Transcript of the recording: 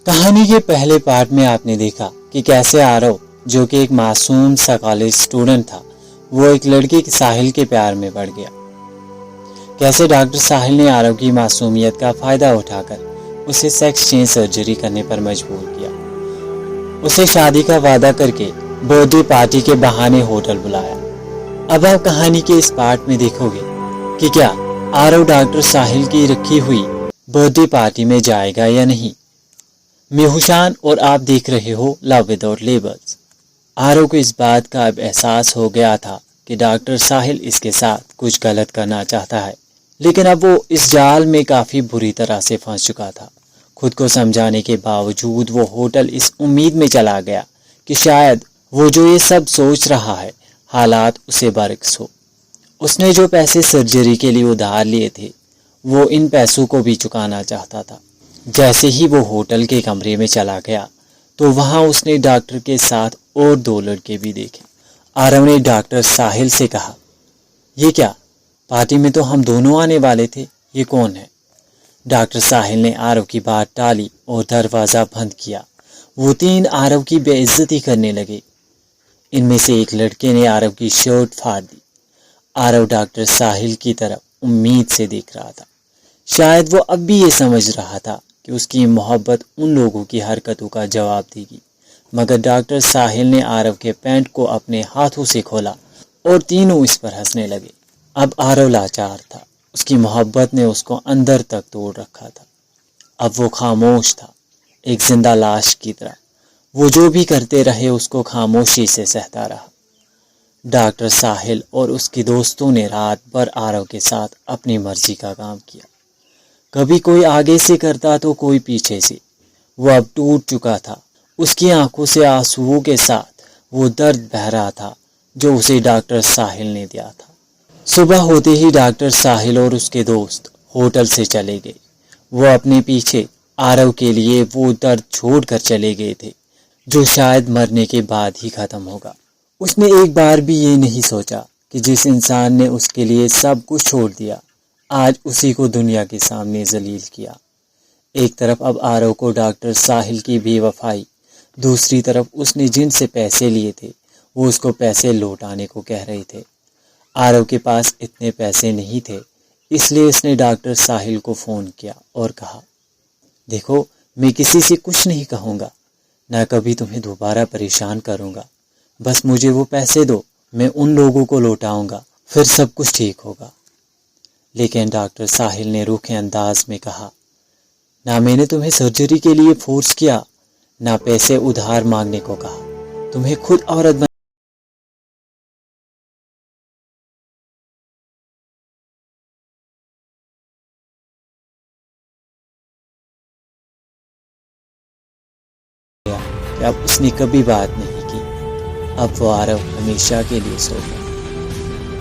کہانی کے پہلے پارٹ میں آپ نے دیکھا کہ کیسے آرو جو کہ ایک معصوم سا کالج اسٹوڈنٹ تھا وہ ایک لڑکی ساحل کے پیار میں پڑ گیا. کیسے ڈاکٹر ساحل نے آرو کی معصومیت کا فائدہ اٹھا کر اسے سیکس چینج سرجری کرنے پر مجبور کیا. اسے شادی کا وعدہ کر کے برتھ ڈے پارٹی کے بہانے ہوٹل بلایا. اب آپ کہانی کے اس پارٹ میں دیکھو گے کہ کیا آرو ڈاکٹر ساحل کی رکھی ہوئی برتھ ڈے پارٹی میں جائے گا یا نہیں. میں ہوشان اور آپ دیکھ رہے ہو لو وداؤٹ لیبلز. آرو کو اس بات کا اب احساس ہو گیا تھا کہ ڈاکٹر ساحل اس کے ساتھ کچھ غلط کرنا چاہتا ہے، لیکن اب وہ اس جال میں کافی بری طرح سے پھنس چکا تھا. خود کو سمجھانے کے باوجود وہ ہوٹل اس امید میں چلا گیا کہ شاید وہ جو یہ سب سوچ رہا ہے حالات اسے برعکس ہو. اس نے جو پیسے سرجری کے لیے ادھار لیے تھے وہ ان پیسوں کو بھی چکانا چاہتا تھا. جیسے ہی وہ ہوٹل کے کمرے میں چلا گیا تو وہاں اس نے ڈاکٹر کے ساتھ اور 2 لڑکے بھی دیکھے. آرو نے ڈاکٹر ساحل سے کہا، یہ کیا، پارٹی میں تو ہم دونوں آنے والے تھے، یہ کون ہے؟ ڈاکٹر ساحل نے آرو کی بات ٹالی اور دروازہ بند کیا. وہ 3 آرو کی بے عزتی کرنے لگے. ان میں سے ایک لڑکے نے آرو کی شرٹ پھاڑ دی. آرو ڈاکٹر ساحل کی طرف امید سے دیکھ رہا تھا. شاید وہ اب بھی یہ سمجھ رہا تھا کہ اس کی محبت ان لوگوں کی حرکتوں کا جواب دے گی، مگر ڈاکٹر ساحل نے آرو کے پینٹ کو اپنے ہاتھوں سے کھولا اور تینوں اس پر ہنسنے لگے. اب آرو لاچار تھا. اس کی محبت نے اس کو اندر تک توڑ رکھا تھا. اب وہ خاموش تھا، ایک زندہ لاش کی طرح. وہ جو بھی کرتے رہے اس کو خاموشی سے سہتا رہا. ڈاکٹر ساحل اور اس کے دوستوں نے رات بھر آرو کے ساتھ اپنی مرضی کا کام کیا. کبھی کوئی آگے سے کرتا تو کوئی پیچھے سے. وہ اب ٹوٹ چکا تھا. اس کی آنکھوں سے آنسوؤں کے ساتھ وہ درد بہہ رہا تھا جو اسے ڈاکٹر ساحل نے دیا تھا. صبح ہوتے ہی ڈاکٹر ساحل اور اس کے دوست ہوٹل سے چلے گئے. وہ اپنے پیچھے آرو کے لیے وہ درد چھوڑ کر چلے گئے تھے جو شاید مرنے کے بعد ہی ختم ہوگا. اس نے ایک بار بھی یہ نہیں سوچا کہ جس انسان نے اس کے لیے سب کچھ چھوڑ دیا آج اسی کو دنیا کے سامنے ذلیل کیا. ایک طرف اب آرو کو ڈاکٹر ساحل کی بے وفائی، دوسری طرف اس نے جن سے پیسے لیے تھے وہ اس کو پیسے لوٹانے کو کہہ رہے تھے. آرو کے پاس اتنے پیسے نہیں تھے، اس لیے اس نے ڈاکٹر ساحل کو فون کیا اور کہا، دیکھو میں کسی سے کچھ نہیں کہوں گا، نہ کبھی تمہیں دوبارہ پریشان کروں گا، بس مجھے وہ پیسے دو، میں ان لوگوں کو لوٹاؤں گا، پھر سب کچھ ٹھیک ہوگا. لیکن ڈاکٹر ساحل نے روکھے انداز میں کہا، نہ میں نے تمہیں سرجری کے لیے فورس کیا، نہ پیسے ادھار مانگنے کو کہا، تمہیں خود عورت بن گیا کہ اب اس نے کبھی بات نہیں کی. اب وہ آرو ہمیشہ کے لیے سو گیا.